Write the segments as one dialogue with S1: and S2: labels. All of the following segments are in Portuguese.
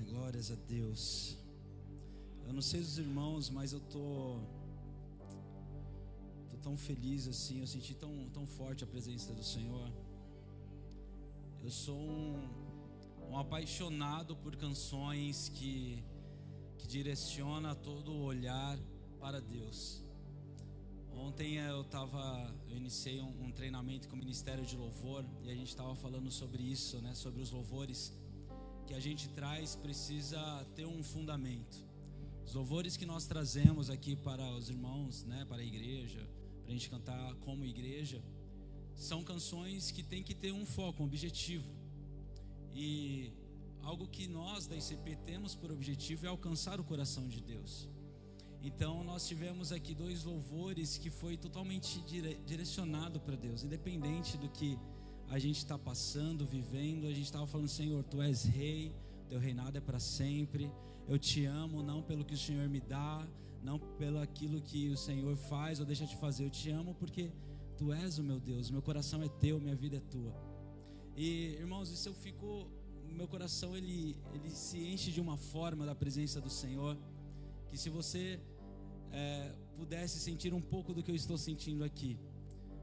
S1: Glórias a Deus. Eu não sei os irmãos, mas eu tô tão feliz assim. Eu senti tão forte a presença do Senhor. Eu sou um apaixonado por canções que direciona todo o olhar para Deus. Ontem eu iniciei um treinamento com o Ministério de Louvor, e a gente estava falando sobre isso, né? Sobre os louvores que a gente traz precisa ter um fundamento. Os louvores que nós trazemos aqui para os irmãos, né? Para a igreja, para a gente cantar como igreja, são canções que tem que ter um foco, um objetivo. E algo que nós da ICP temos por objetivo é alcançar o coração de Deus. Então nós tivemos aqui 2 louvores que foi totalmente direcionado para Deus, independente do que a gente está passando, vivendo. A gente estava falando: Senhor, Tu és rei, Teu reinado é para sempre. Eu Te amo, não pelo que o Senhor me dá, não pelo aquilo que o Senhor faz ou deixa de fazer. Eu Te amo porque Tu és o meu Deus, meu coração é Teu, minha vida é Tua. E irmãos, isso meu coração ele se enche de uma forma da presença do Senhor, que se você pudesse sentir um pouco do que eu estou sentindo aqui,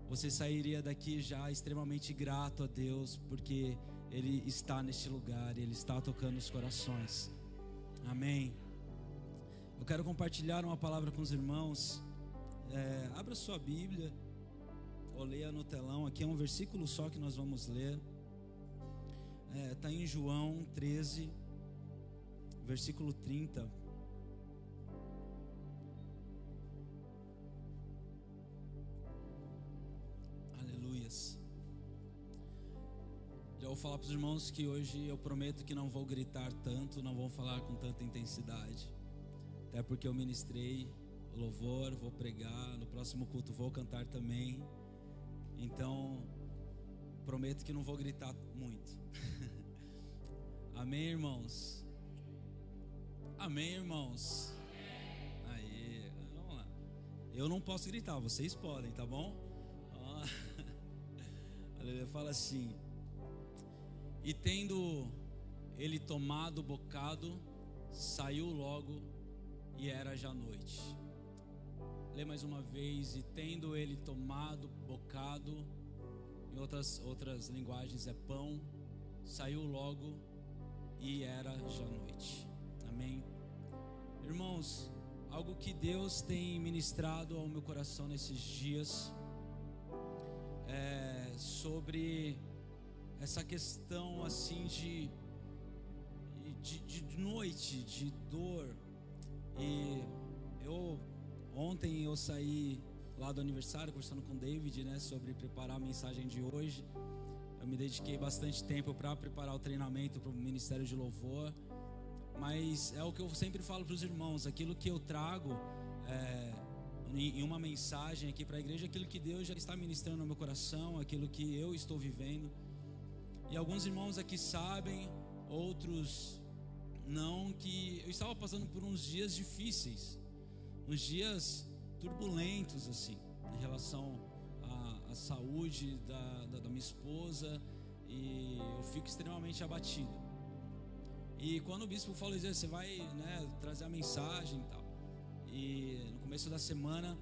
S1: você sairia daqui já extremamente grato a Deus, porque Ele está neste lugar, Ele está tocando os corações. Amém. Eu quero compartilhar uma palavra com os irmãos. Abra sua Bíblia ou leia no telão. Aqui é um versículo só que nós vamos ler. Está em João 13, versículo 30. Aleluias. Já vou falar para os irmãos que hoje eu prometo que não vou gritar tanto, não vou falar com tanta intensidade, até porque eu ministrei o louvor, vou pregar, no próximo culto vou cantar também. Então prometo que não vou gritar muito. Amém, irmãos? Amém, irmãos? Aí, vamos lá. Eu não posso gritar, vocês podem, tá bom? Aleluia. Fala assim: e tendo ele tomado o bocado, saiu logo, e era já noite. Lê mais uma vez: e tendo ele tomado o bocado, em outras linguagens é pão, saiu logo, e era já noite. Amém. Irmãos, algo que Deus tem ministrado ao meu coração nesses dias é sobre essa questão assim de noite, de dor. E ontem eu saí lá do aniversário conversando com o David, né, sobre preparar a mensagem de hoje. Eu me dediquei bastante tempo para preparar o treinamento para o Ministério de Louvor. Mas é o que eu sempre falo para os irmãos: aquilo que eu trago em uma mensagem aqui para a igreja, aquilo que Deus já está ministrando no meu coração, aquilo que eu estou vivendo. E alguns irmãos aqui sabem, outros não, que eu estava passando por uns dias difíceis, uns dias turbulentos assim, em relação à saúde da minha esposa, e eu fico extremamente abatido. E quando o bispo falou: você vai, né, trazer a mensagem e tal, e no começo da semana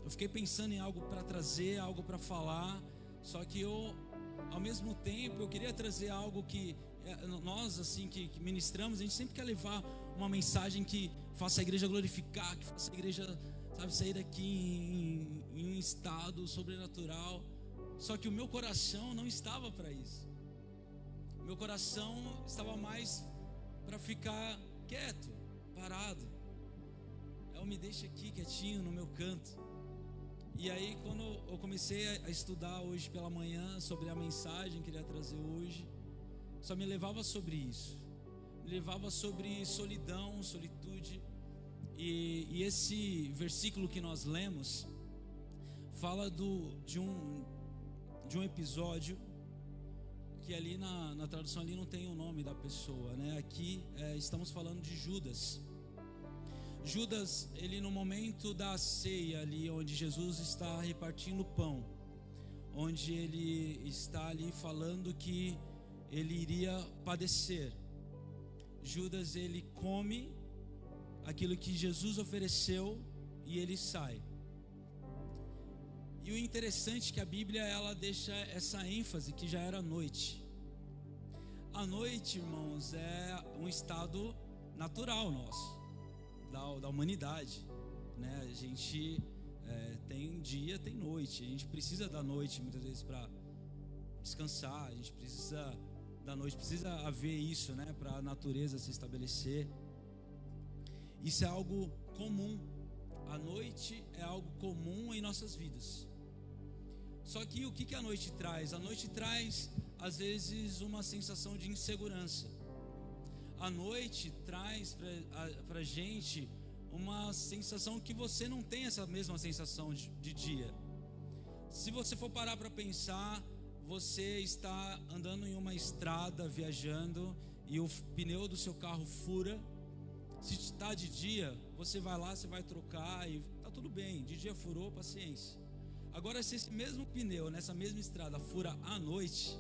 S1: eu fiquei pensando em algo para trazer, algo para falar. Só que ao mesmo tempo eu queria trazer algo que nós assim que ministramos, a gente sempre quer levar uma mensagem que faça a igreja glorificar, que faça a igreja, sabe, sair daqui em um estado sobrenatural. Só que o meu coração não estava para isso. O meu coração estava mais para ficar quieto, parado. Eu me deixo aqui quietinho no meu canto. E aí, quando eu comecei a estudar hoje pela manhã sobre a mensagem que eu queria trazer hoje, só me levava sobre isso, me levava sobre solidão, solitude. E esse versículo que nós lemos fala de um episódio que ali na tradução ali não tem o nome da pessoa, né? Aqui estamos falando de Judas. Judas, ele no momento da ceia ali, onde Jesus está repartindo pão, onde ele está ali falando que ele iria padecer, Judas, ele come aquilo que Jesus ofereceu e ele sai. E o interessante é que a Bíblia, ela deixa essa ênfase que já era noite. A noite, irmãos, é um estado natural nosso, da humanidade, né? A gente tem dia, tem noite. A gente precisa da noite muitas vezes para descansar. A gente precisa da noite, precisa haver isso, né? Para a natureza se estabelecer. Isso é algo comum. A noite é algo comum em nossas vidas. Só que o que a noite traz? A noite traz, às vezes, uma sensação de insegurança. A noite traz para a gente uma sensação que você não tem essa mesma sensação de dia. Se você for parar para pensar, você está andando em uma estrada, viajando, e o pneu do seu carro fura. Se está de dia, você vai lá, você vai trocar e está tudo bem, de dia furou, paciência. Agora, se esse mesmo pneu, nessa mesma estrada, fura à noite,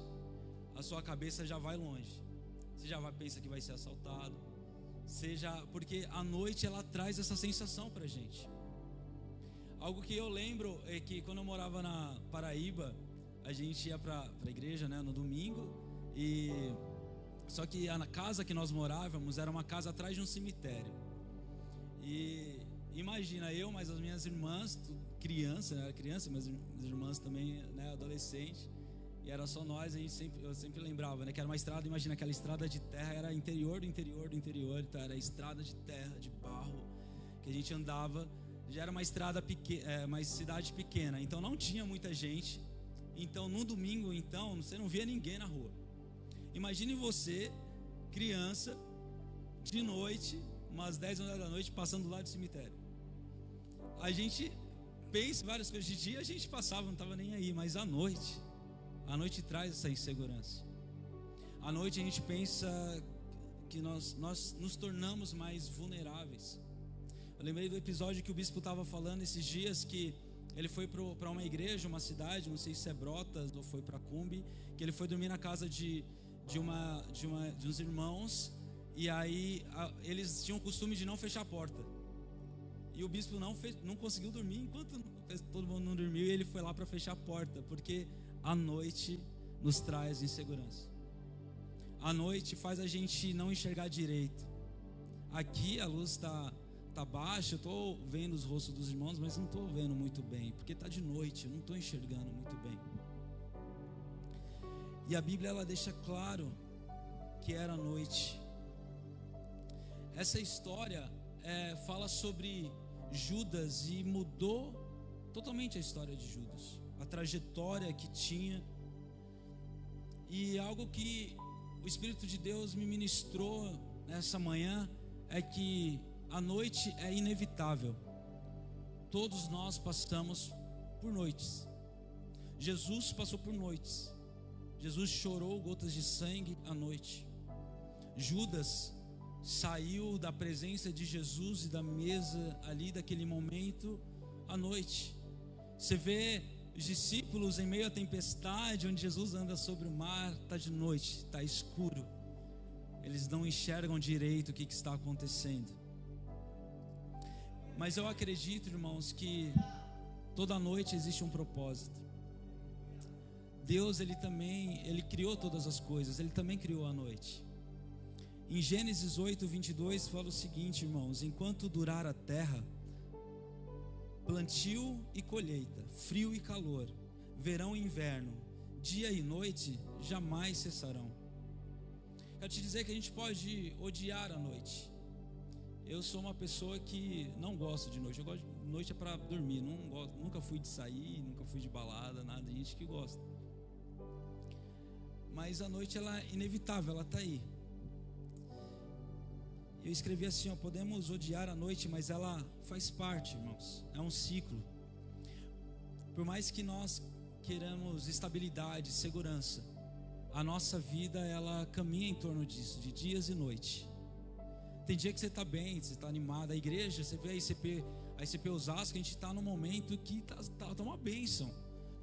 S1: a sua cabeça já vai longe. Você já vai pensar que vai ser assaltado. Porque a noite, ela traz essa sensação pra gente. Algo que eu lembro é que quando eu morava na Paraíba, a gente ia pra igreja, né, no domingo. Só que a casa que nós morávamos era uma casa atrás de um cemitério. E imagina, eu, mas as minhas irmãs, criança, né, era criança, mas minhas irmãs também, né, adolescente. E era só nós, eu sempre lembrava, né, que era uma estrada, imagina, aquela estrada de terra, era interior do interior do interior, então era estrada de terra, de barro, que a gente andava. Já era uma estrada pequena, uma cidade pequena, então não tinha muita gente. Então no domingo, então, você não via ninguém na rua. Imagine você, criança, de noite, umas 10 horas da noite, passando do lado do cemitério. A gente pensa em várias coisas, de dia a gente passava, não estava nem aí, mas à noite traz essa insegurança. À noite a gente pensa que nós nos tornamos mais vulneráveis. Eu lembrei do episódio que o bispo estava falando esses dias, que ele foi para uma igreja, uma cidade, não sei se é Brotas ou foi para Cumbi, que ele foi dormir na casa de uns irmãos, e aí eles tinham o costume de não fechar a porta. E o bispo não conseguiu dormir enquanto todo mundo não dormiu, e ele foi lá para fechar a porta, porque a noite nos traz insegurança. A noite faz a gente não enxergar direito. Aqui a luz está baixa, eu estou vendo os rostos dos irmãos, mas não estou vendo muito bem, porque está de noite, eu não estou enxergando muito bem. E a Bíblia, ela deixa claro que era noite. Essa história fala sobre Judas e mudou totalmente a história de Judas, a trajetória que tinha. E algo que o Espírito de Deus me ministrou nessa manhã é que a noite é inevitável. Todos nós passamos por noites. Jesus passou por noites. Jesus chorou gotas de sangue à noite. Judas saiu da presença de Jesus e da mesa ali daquele momento à noite. Você vê os discípulos em meio à tempestade, onde Jesus anda sobre o mar, está de noite, está escuro. Eles não enxergam direito o que está acontecendo. Mas eu acredito, irmãos, que toda noite existe um propósito. Deus, Ele criou todas as coisas, Ele também criou a noite. Em Gênesis 8:22 fala o seguinte, irmãos: enquanto durar a terra, plantio e colheita, frio e calor, verão e inverno, dia e noite jamais cessarão. Quero te dizer que a gente pode odiar a noite. Eu sou uma pessoa que não gosto de noite, eu noite é para dormir, não gosto, nunca fui de sair, nunca fui de balada, nada, tem gente que gosta. Mas a noite ela é inevitável, ela está aí. Eu escrevi assim, podemos odiar a noite, mas ela faz parte, irmãos, é um ciclo. Por mais que nós queiramos estabilidade, segurança, a nossa vida ela caminha em torno disso, de dias e noite. Tem dia que você está bem, você está animado. A igreja, você vê a ICP Osasco, a gente está num momento que tá uma bênção.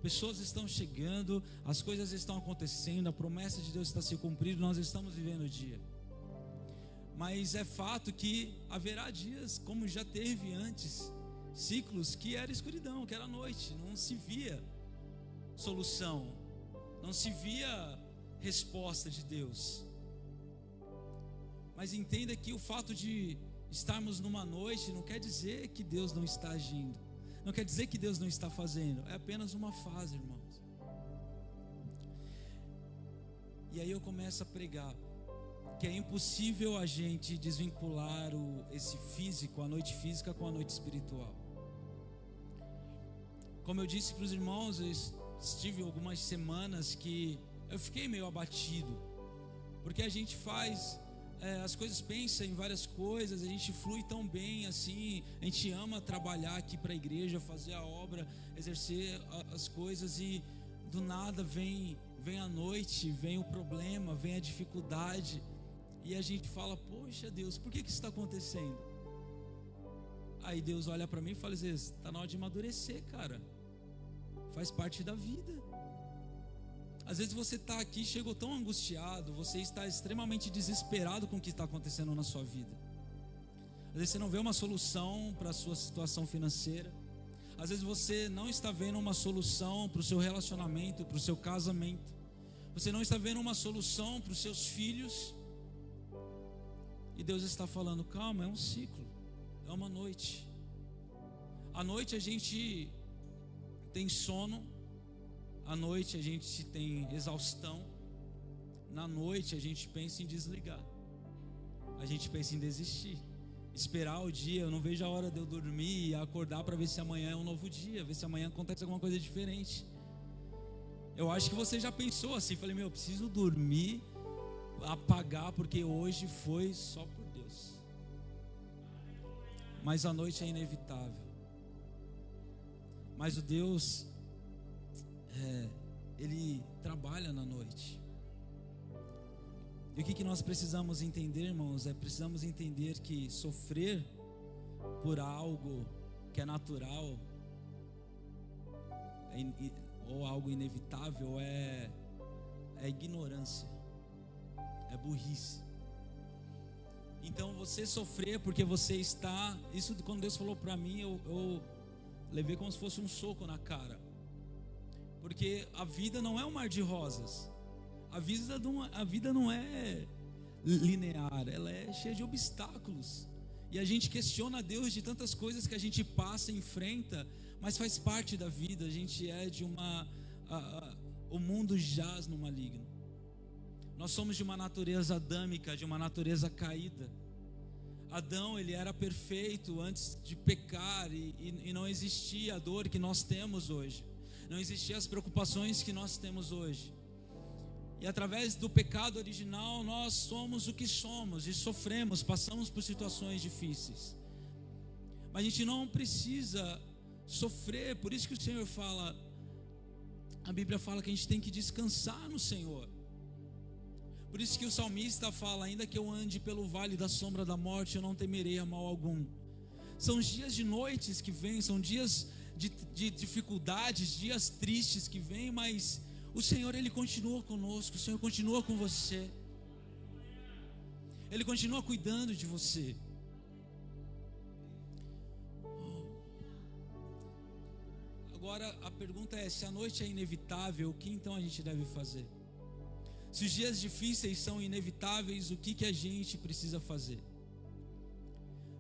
S1: Pessoas estão chegando, as coisas estão acontecendo, a promessa de Deus está se cumprindo, nós estamos vivendo o dia. Mas é fato que haverá dias, como já teve antes, ciclos que era escuridão, que era noite, não se via solução, não se via resposta de Deus. Mas entenda que o fato de estarmos numa noite não quer dizer que Deus não está agindo, não quer dizer que Deus não está fazendo, é apenas uma fase, irmãos. E aí eu começo a pregar que é impossível a gente desvincular esse físico, a noite física, com a noite espiritual. Como eu disse para os irmãos, eu estive algumas semanas que eu fiquei meio abatido, porque a gente faz as coisas, pensa em várias coisas, a gente flui tão bem assim, a gente ama trabalhar aqui para a igreja, fazer a obra, exercer as coisas, e do nada vem a noite, vem o problema, vem a dificuldade, e a gente fala, poxa Deus, por que isso está acontecendo? Aí Deus olha para mim e fala, está na hora de amadurecer, cara, faz parte da vida. Às vezes você está aqui, chegou tão angustiado, você está extremamente desesperado com o que está acontecendo na sua vida. Às vezes você não vê uma solução para a sua situação financeira. Às vezes você não está vendo uma solução para o seu relacionamento, para o seu casamento. Você não está vendo uma solução para os seus filhos. E Deus está falando, calma, é um ciclo, é uma noite. À noite a gente tem sono, à noite a gente tem exaustão, na noite a gente pensa em desligar, a gente pensa em desistir, esperar o dia. Eu não vejo a hora de eu dormir e acordar para ver se amanhã é um novo dia, ver se amanhã acontece alguma coisa diferente. Eu acho que você já pensou assim, falei, eu preciso dormir, apagar, porque hoje foi só por Deus. Mas a noite é inevitável. Mas o Deus, Ele trabalha na noite. E o que nós precisamos entender, irmãos, precisamos entender que sofrer por algo que é natural ou algo inevitável é ignorância, é burrice. Então você sofrer porque você está, isso quando Deus falou para mim, eu levei como se fosse um soco na cara, porque a vida não é um mar de rosas, a vida não é linear, ela é cheia de obstáculos, e a gente questiona Deus de tantas coisas que a gente passa e enfrenta, mas faz parte da vida. A gente é de o mundo jaz no maligno. Nós somos de uma natureza adâmica, de uma natureza caída. Adão, ele era perfeito antes de pecar, e não existia a dor que nós temos hoje, não existiam as preocupações que nós temos hoje. E através do pecado original nós somos o que somos e sofremos, passamos por situações difíceis. Mas a gente não precisa sofrer, por isso que o Senhor fala, a Bíblia fala que a gente tem que descansar no Senhor. Por isso que o salmista fala, ainda que eu ande pelo vale da sombra da morte, eu não temerei a mal algum. São dias de noites que vêm, são dias de dificuldades, dias tristes que vêm, mas o Senhor, Ele continua conosco, o Senhor continua com você, Ele continua cuidando de você. Agora a pergunta é, se a noite é inevitável, o que então a gente deve fazer? Se os dias difíceis são inevitáveis, o que a gente precisa fazer?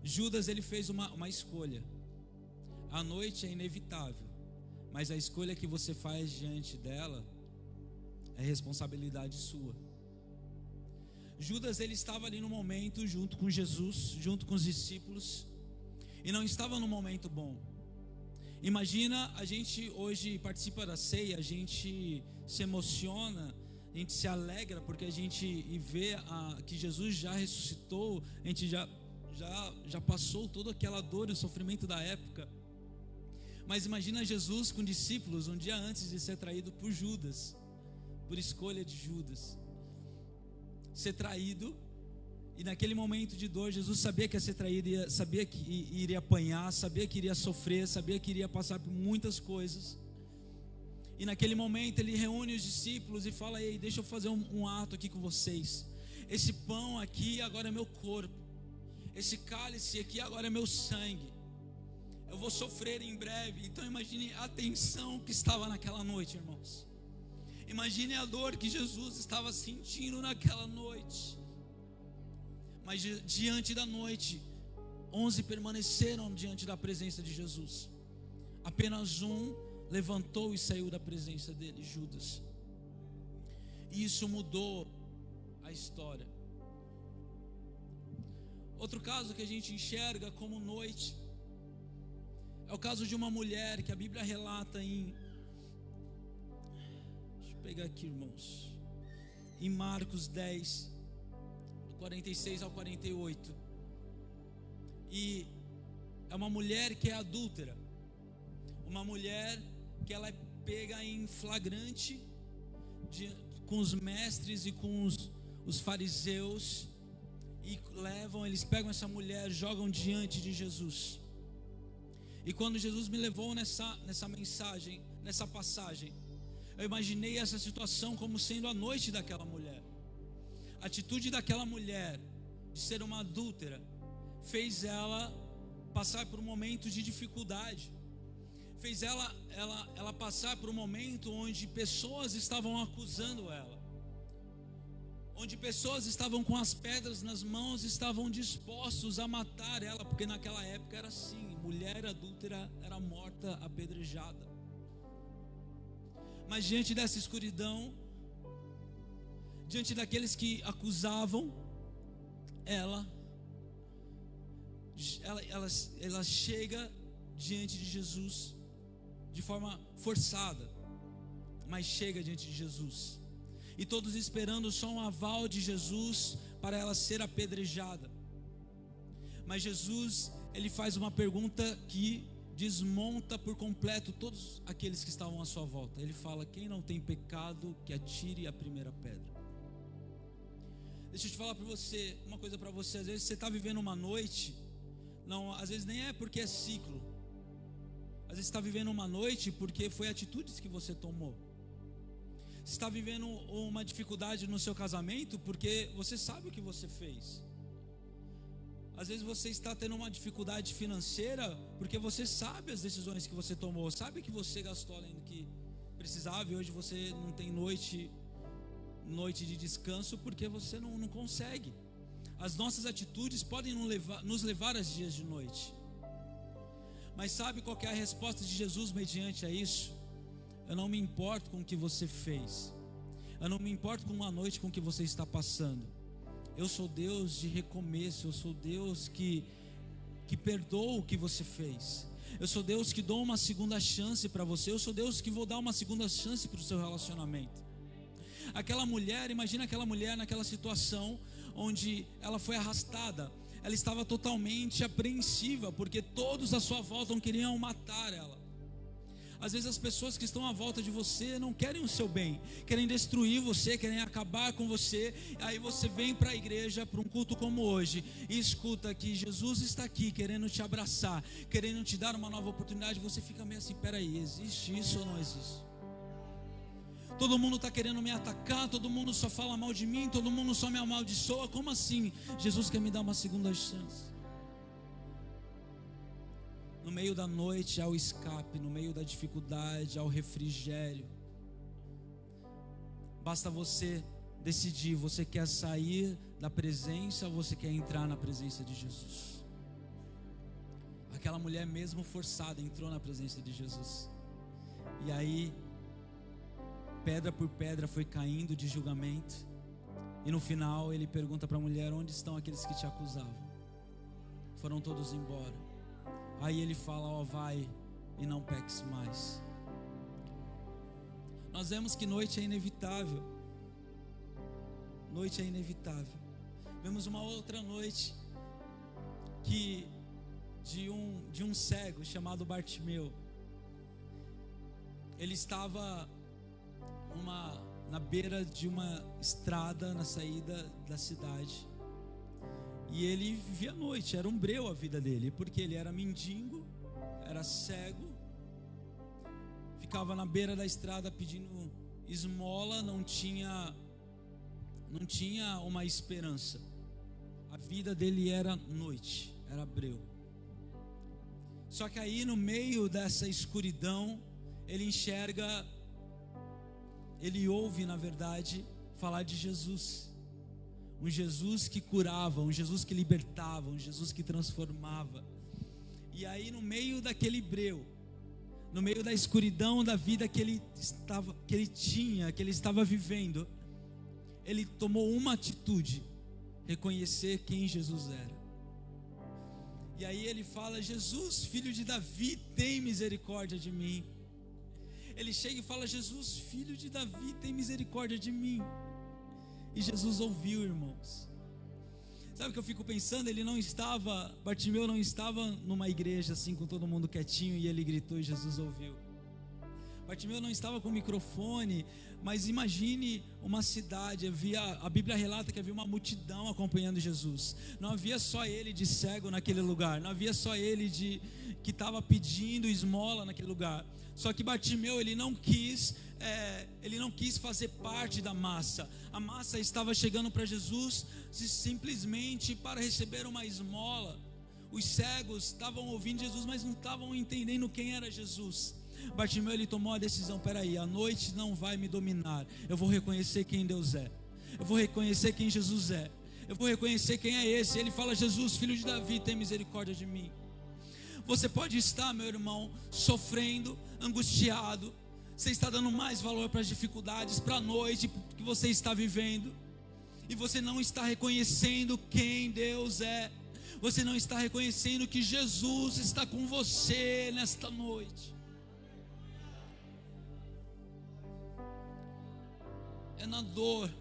S1: Judas, ele fez uma escolha. A noite é inevitável, mas a escolha que você faz diante dela é responsabilidade sua. Judas, ele estava ali no momento junto com Jesus, junto com os discípulos, e não estava num momento bom. Imagina, a gente hoje participa da ceia, a gente se emociona, a gente se alegra porque a gente vê que Jesus já ressuscitou, a gente já passou toda aquela dor e o sofrimento da época. Mas imagina Jesus com discípulos um dia antes de ser traído por Judas, por escolha de Judas, ser traído. E naquele momento de dor, Jesus sabia que ia ser traído, sabia que iria apanhar, sabia que iria sofrer, sabia que iria passar por muitas coisas. E naquele momento ele reúne os discípulos e fala: ei, deixa eu fazer um ato aqui com vocês. Esse pão aqui agora é meu corpo, esse cálice aqui agora é meu sangue. Eu vou sofrer em breve. Então imagine a tensão que estava naquela noite, irmãos. Imagine a dor que Jesus estava sentindo naquela noite. Mas diante da noite, 11 permaneceram diante da presença de Jesus. Apenas um levantou e saiu da presença dele, Judas. E isso mudou a história. Outro caso que a gente enxerga como noite é o caso de uma mulher que a Bíblia relata em... Deixa eu pegar aqui, irmãos. Em Marcos 10, 46 ao 48. E é uma mulher que é adúltera. Uma mulher que ela é pega em flagrante com os mestres e com os fariseus. E eles pegam essa mulher, jogam diante de Jesus. E quando Jesus me levou nessa mensagem, nessa passagem, eu imaginei essa situação como sendo a noite daquela mulher. A atitude daquela mulher de ser uma adúltera fez ela passar por um momento de dificuldade. Fez ela passar por um momento onde pessoas estavam acusando ela. Onde pessoas estavam com as pedras nas mãos, estavam dispostos a matar ela, porque naquela época era assim, mulher adúltera era morta apedrejada. Mas diante dessa escuridão, diante daqueles que acusavam ela chega diante de Jesus de forma forçada, mas chega diante de Jesus. E todos esperando só um aval de Jesus para ela ser apedrejada. Mas Jesus, ele faz uma pergunta que desmonta por completo todos aqueles que estavam à sua volta. Ele fala: quem não tem pecado, que atire a primeira pedra. Deixa eu te falar para você, uma coisa para você. Às vezes você está vivendo uma noite, não, às vezes nem é porque é ciclo. Às vezes você está vivendo uma noite porque foi atitudes que você tomou. Você está vivendo uma dificuldade no seu casamento porque você sabe o que você fez. Às vezes você está tendo uma dificuldade financeira porque você sabe as decisões que você tomou, sabe que você gastou além do que precisava, e hoje você não tem noite de descanso porque você não consegue. As nossas atitudes podem nos levar a dias de noite. Mas sabe qual que é a resposta de Jesus mediante a isso? Eu não me importo com o que você fez. Eu não me importo com a noite com que você está passando. Eu sou Deus de recomeço. Eu sou Deus que perdoa o que você fez. Eu sou Deus que dou uma segunda chance para você. Eu sou Deus que vou dar uma segunda chance para o seu relacionamento. Aquela mulher, imagina aquela mulher naquela situação onde ela foi arrastada. Ela estava totalmente apreensiva porque todos à sua volta queriam matar ela. Às vezes as pessoas que estão à volta de você não querem o seu bem, querem destruir você, querem acabar com você. Aí você vem para a igreja, para um culto como hoje, e escuta que Jesus está aqui querendo te abraçar, querendo te dar uma nova oportunidade. Você fica meio assim: peraí, existe isso ou não existe? Todo mundo está querendo me atacar, todo mundo só fala mal de mim, todo mundo só me amaldiçoa. Como assim? Jesus quer me dar uma segunda chance. No meio da noite há o escape, no meio da dificuldade há o refrigério. Basta você decidir, você quer sair da presença ou você quer entrar na presença de Jesus? Aquela mulher, mesmo forçada, entrou na presença de Jesus. E aí, pedra por pedra foi caindo de julgamento. E no final ele pergunta para a mulher: onde estão aqueles que te acusavam? Foram todos embora. Aí ele fala: vai, e não peques mais. Nós vemos que noite é inevitável. Noite é inevitável. Vemos uma outra noite que de um cego chamado Bartimeu. Ele estava na beira de uma estrada na saída da cidade. E ele vivia à noite, era um breu a vida dele, porque ele era mendigo, era cego, ficava na beira da estrada pedindo esmola, não tinha uma esperança. A vida dele era noite, era breu. Só que aí no meio dessa escuridão, ele ouve, na verdade, falar de Jesus. Um Jesus que curava, um Jesus que libertava, um Jesus que transformava. E aí no meio daquele breu, no meio da escuridão da vida que ele estava vivendo, ele tomou uma atitude: reconhecer quem Jesus era. E aí ele fala: Jesus, filho de Davi, tem misericórdia de mim. Ele chega e fala: Jesus, filho de Davi, tem misericórdia de mim. E Jesus ouviu, irmãos. Sabe o que eu fico pensando? Bartimeu não estava numa igreja assim com todo mundo quietinho e ele gritou e Jesus ouviu. Bartimeu não estava com microfone, mas imagine uma cidade, a Bíblia relata que havia uma multidão acompanhando Jesus. Não havia só ele de cego naquele lugar, não havia só ele que estava pedindo esmola naquele lugar. Só que Bartimeu, ele não quis fazer parte da massa. A massa estava chegando para Jesus simplesmente para receber uma esmola. Os cegos estavam ouvindo Jesus, mas não estavam entendendo quem era Jesus. Bartimeu, ele tomou a decisão: peraí, a noite não vai me dominar. Eu vou reconhecer quem Deus é. Eu vou reconhecer quem Jesus é. Eu vou reconhecer quem é esse. Ele fala: Jesus, filho de Davi, tem misericórdia de mim. Você pode estar, meu irmão, sofrendo, angustiado. Você está dando mais valor para as dificuldades, para a noite que você está vivendo. E você não está reconhecendo quem Deus é. Você não está reconhecendo que Jesus está com você nesta noite. É na dor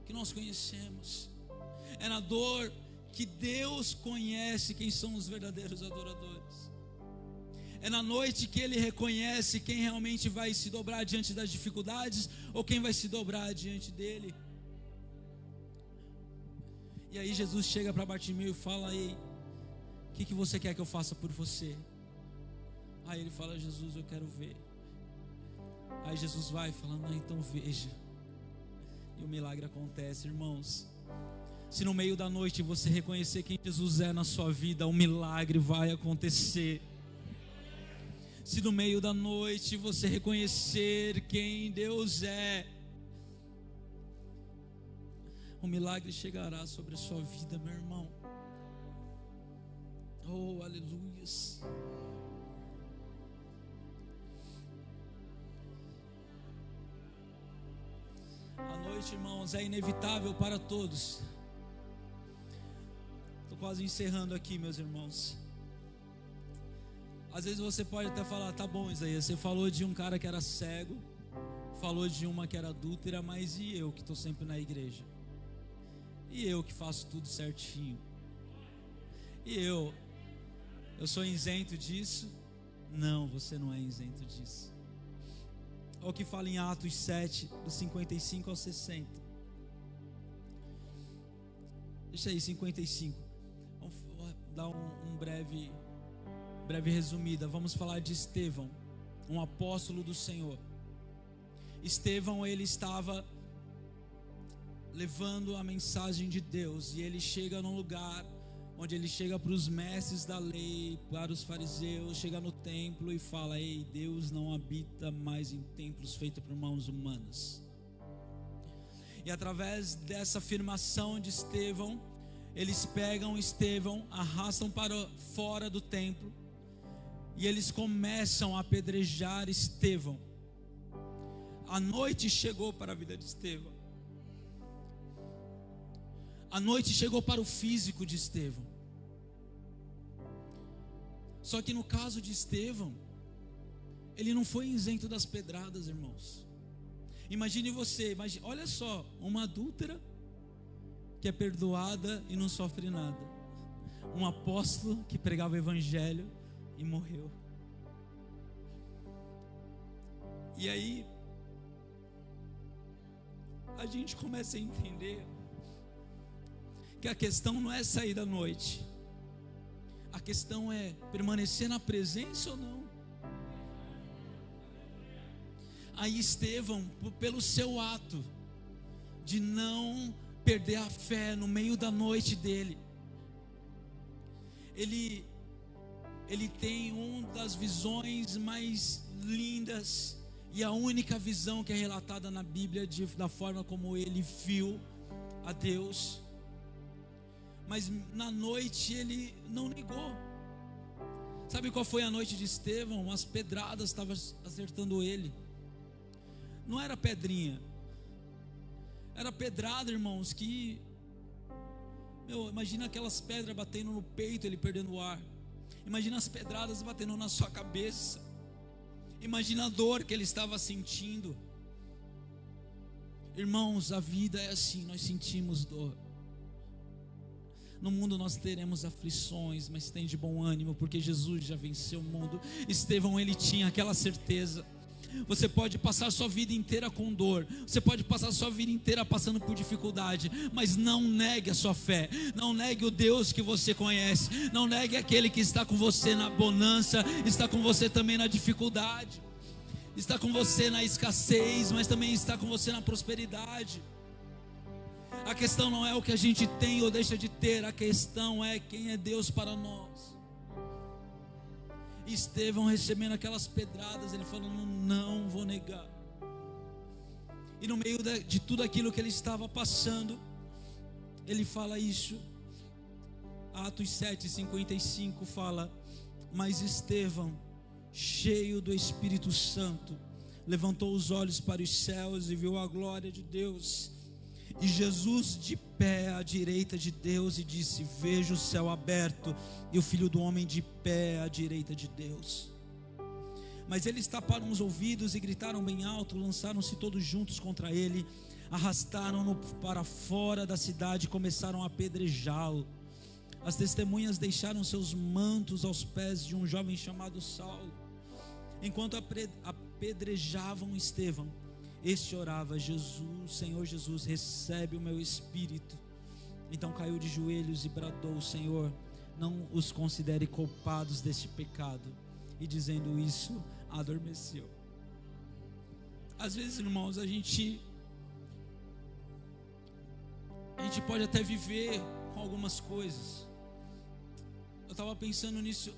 S1: que nós conhecemos. É na dor que Deus conhece quem são os verdadeiros adoradores. É na noite que ele reconhece quem realmente vai se dobrar diante das dificuldades ou quem vai se dobrar diante dele. E aí Jesus chega para Bartimeu e fala: ei, o que você quer que eu faça por você? Aí ele fala: Jesus, eu quero ver. Aí Jesus vai falando: não, então veja. E o milagre acontece, irmãos. Se no meio da noite você reconhecer quem Jesus é na sua vida, o milagre vai acontecer. Se no meio da noite você reconhecer quem Deus é, o milagre chegará sobre a sua vida, meu irmão. Oh, aleluias. A noite, irmãos, é inevitável para todos. Estou quase encerrando aqui, meus irmãos. Às vezes você pode até falar: tá bom, Isaías, você falou de um cara que era cego, falou de uma que era adúltera, mas e eu que estou sempre na igreja? E eu que faço tudo certinho? E eu sou isento disso? Não, você não é isento disso. Olha o que fala em Atos 7, do 55 ao 60. Deixa aí, 55. Vamos dar um breve resumida. Vamos falar de Estevão, um apóstolo do Senhor. Estevão, ele estava levando a mensagem de Deus, e ele chega num lugar onde ele chega para os mestres da lei, para os fariseus, chega no templo e fala: ei, Deus não habita mais em templos feitos por mãos humanas. E através dessa afirmação de Estevão, eles pegam Estevão, arrastam para fora do templo, e eles começam a apedrejar Estevão. A noite chegou para a vida de Estevão. A noite chegou para o físico de Estevão. Só que no caso de Estevão, ele não foi isento das pedradas, irmãos. Imagine você, olha só, uma adúltera que é perdoada e não sofre nada. Um apóstolo que pregava o evangelho e morreu. E aí a gente começa a entender que a questão não é sair da noite, a questão é permanecer na presença ou não. Aí Estevão, pelo seu ato de não perder a fé no meio da noite dele, ele tem uma das visões mais lindas e a única visão que é relatada na Bíblia da forma como ele viu a Deus. Mas na noite ele não negou. Sabe qual foi a noite de Estevão? As pedradas estavam acertando ele. Não era pedrinha, era pedrada, irmãos, que, imagina aquelas pedras batendo no peito, ele perdendo o ar. Imagina as pedradas batendo na sua cabeça. Imagina a dor que ele estava sentindo. Irmãos, a vida é assim, nós sentimos dor. No mundo nós teremos aflições, mas tem de bom ânimo, porque Jesus já venceu o mundo. Estevão, ele tinha aquela certeza. Você pode passar sua vida inteira com dor, você pode passar sua vida inteira passando por dificuldade, mas não negue a sua fé, não negue o Deus que você conhece, não negue aquele que está com você na bonança, está com você também na dificuldade, está com você na escassez, mas também está com você na prosperidade. A questão não é o que a gente tem ou deixa de ter, a questão é quem é Deus para nós. Estevão recebendo aquelas pedradas, ele falando, não vou negar. E no meio de tudo aquilo que ele estava passando, ele fala isso. Atos 7:55 fala: mas Estevão, cheio do Espírito Santo, levantou os olhos para os céus e viu a glória de Deus, e Jesus de pé à direita de Deus, e disse: vejo o céu aberto e o Filho do Homem de pé à direita de Deus. Mas eles taparam os ouvidos e gritaram bem alto, lançaram-se todos juntos contra ele, arrastaram-no para fora da cidade e começaram a apedrejá-lo. As testemunhas deixaram seus mantos aos pés de um jovem chamado Saulo. Enquanto apedrejavam Estevão, este orava: Jesus, Senhor Jesus, recebe o meu espírito. Então caiu de joelhos e bradou: Senhor, não os considere culpados deste pecado. E dizendo isso, adormeceu. Às vezes, irmãos, a gente pode até viver com algumas coisas. Eu estava pensando nisso,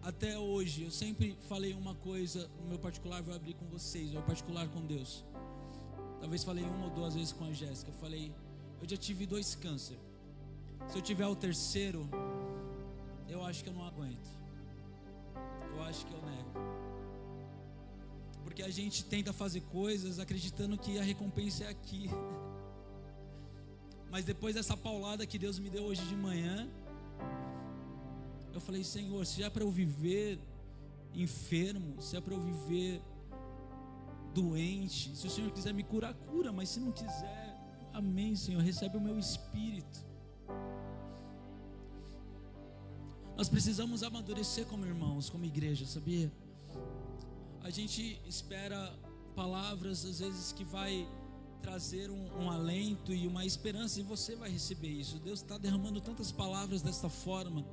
S1: até hoje, eu sempre falei uma coisa, no meu particular vou abrir com vocês, no meu particular com Deus. Talvez falei uma ou duas vezes com a Jéssica. Eu falei, eu já tive 2 câncer. Se eu tiver o terceiro, eu acho que eu não aguento. Eu acho que eu nego. Porque a gente tenta fazer coisas acreditando que a recompensa é aqui. Mas depois dessa paulada que Deus me deu hoje de manhã, eu falei: Senhor, se é para eu viver enfermo, se é para eu viver doente, se o Senhor quiser me curar, cura, mas se não quiser, amém, Senhor, recebe o meu espírito. Nós precisamos amadurecer como irmãos, como igreja, sabia? A gente espera palavras às vezes que vai trazer um alento e uma esperança, e você vai receber isso. Deus está derramando tantas palavras desta forma.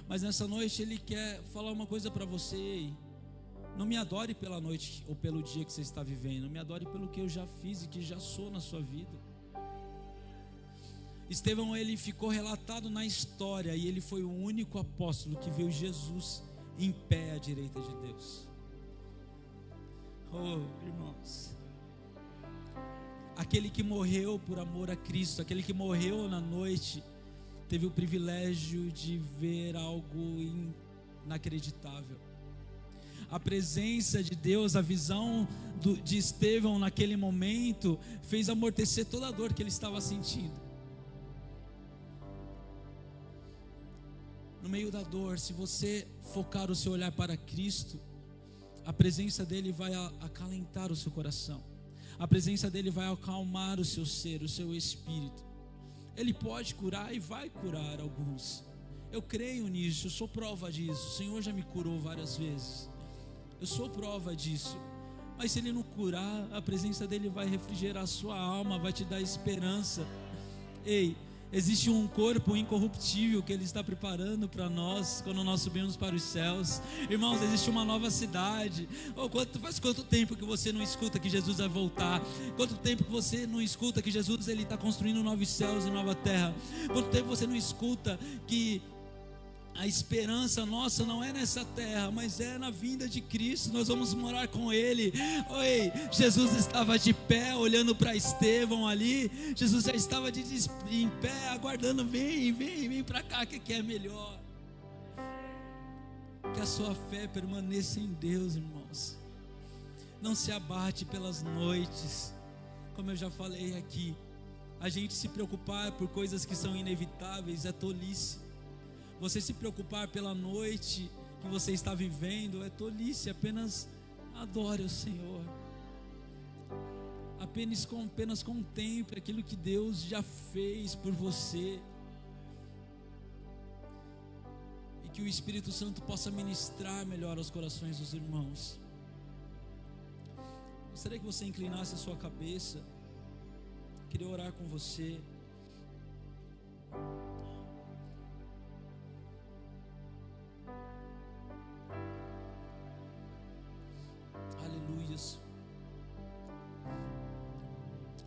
S1: Mas nessa noite Ele quer falar uma coisa para você. Não me adore pela noite ou pelo dia que você está vivendo. Me adore pelo que eu já fiz e que já sou na sua vida. Estevão, ele ficou relatado na história, e ele foi o único apóstolo que viu Jesus em pé à direita de Deus. Oh, irmãos, aquele que morreu por amor a Cristo, aquele que morreu na noite, teve o privilégio de ver algo inacreditável. A presença de Deus, a visão de Estevão naquele momento, fez amortecer toda a dor que ele estava sentindo. No meio da dor, se você focar o seu olhar para Cristo, A presença dele vai acalentar o seu coração. A presença dele vai acalmar o seu ser, o seu espírito. Ele pode curar e vai curar alguns. Eu creio nisso, eu sou prova disso. O Senhor já me curou várias vezes. Eu sou prova disso. Mas se ele não curar, a presença dele vai refrigerar a sua alma, vai te dar esperança. Ei, existe um corpo incorruptível que ele está preparando para nós quando nós subimos para os céus. Irmãos, existe uma nova cidade. Faz quanto tempo que você não escuta que Jesus vai voltar? Quanto tempo que você não escuta que Jesus ele está construindo novos céus e nova terra? Quanto tempo você não escuta que a esperança nossa não é nessa terra, mas é na vinda de Cristo. Nós vamos morar com Ele. Oi, Jesus estava de pé olhando para Estevão ali. Jesus já estava em pé aguardando, vem para cá que é melhor. Que a sua fé permaneça em Deus, irmãos. Não se abate pelas noites. Como eu já falei aqui, a gente se preocupar por coisas que são inevitáveis é tolice. Você se preocupar pela noite que você está vivendo é tolice. Apenas adore o Senhor. Apenas contemple aquilo que Deus já fez por você. E que o Espírito Santo possa ministrar melhor aos corações dos irmãos. Gostaria que você inclinasse a sua cabeça. Queria orar com você. Aleluias.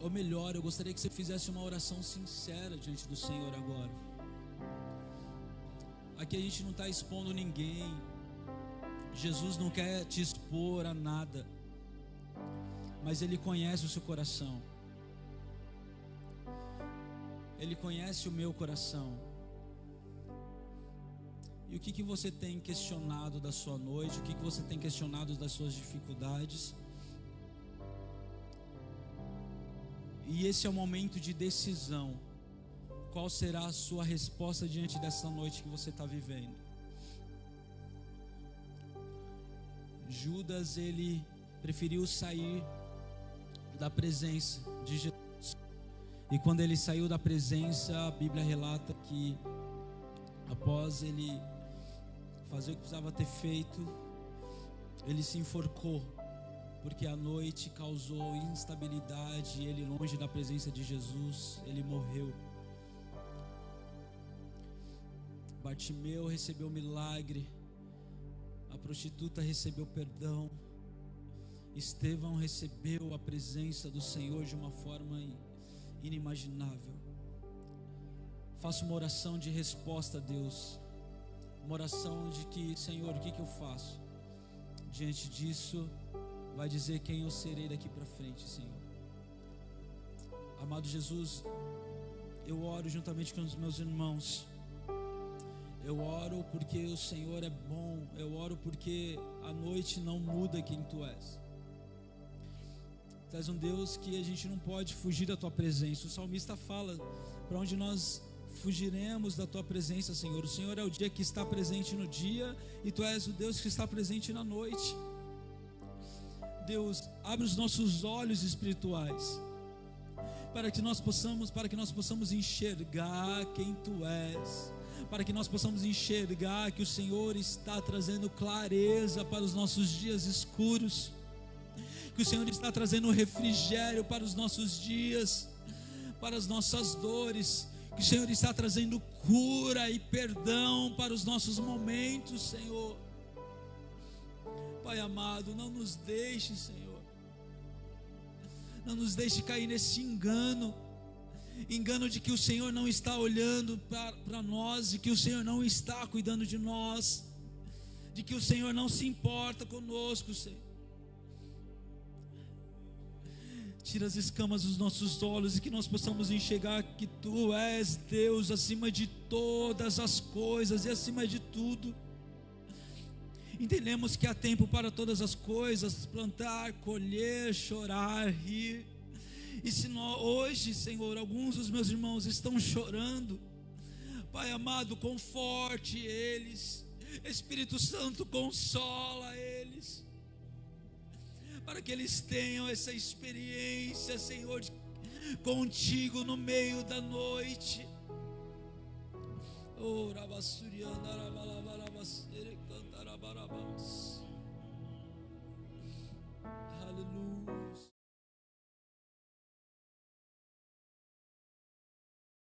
S1: Ou melhor, eu gostaria que você fizesse uma oração sincera diante do Senhor agora. Aqui a gente não está expondo ninguém. Jesus não quer te expor a nada, mas Ele conhece o seu coração. Ele conhece o meu coração. E o que você tem questionado da sua noite? O que você tem questionado das suas dificuldades? E esse é o momento de decisão. Qual será a sua resposta diante dessa noite que você está vivendo? Judas, ele preferiu sair da presença de Jesus. E quando ele saiu da presença, a Bíblia relata que após ele fazer o que precisava ter feito, ele se enforcou, porque a noite causou instabilidade, e ele longe da presença de Jesus, ele morreu. Bartimeu recebeu milagre, a prostituta recebeu perdão, Estevão recebeu a presença do Senhor de uma forma inimaginável. Faça uma oração de resposta a Deus, uma oração de que, Senhor, o que eu faço? Diante disso, vai dizer quem eu serei daqui para frente, Senhor. Amado Jesus, eu oro juntamente com os meus irmãos. Eu oro porque o Senhor é bom. Eu oro porque a noite não muda quem Tu és. Tu és um Deus que a gente não pode fugir da Tua presença. O salmista fala: para onde nós fugiremos da Tua presença, Senhor? O Senhor é o dia que está presente no dia, e Tu és o Deus que está presente na noite. Deus, abre os nossos olhos espirituais, para que nós possamos enxergar quem Tu és, para que nós possamos enxergar que o Senhor está trazendo clareza para os nossos dias escuros, que o Senhor está trazendo refrigério para os nossos dias, para as nossas dores, que o Senhor está trazendo cura e perdão para os nossos momentos, Senhor. Pai amado, não nos deixe, Senhor, não nos deixe cair nesse engano de que o Senhor não está olhando para nós, de que o Senhor não está cuidando de nós, de que o Senhor não se importa conosco, Senhor. Tira as escamas dos nossos olhos e que nós possamos enxergar que Tu és Deus acima de todas as coisas e acima de tudo. Entendemos que há tempo para todas as coisas: plantar, colher, chorar, rir. E se hoje, Senhor, alguns dos meus irmãos estão chorando, Pai amado, conforte eles. Espírito Santo, consola eles. para que eles tenham essa experiência, Senhor, contigo no meio da noite. Oh, Rabassuriana, Rabalabarabassuriana.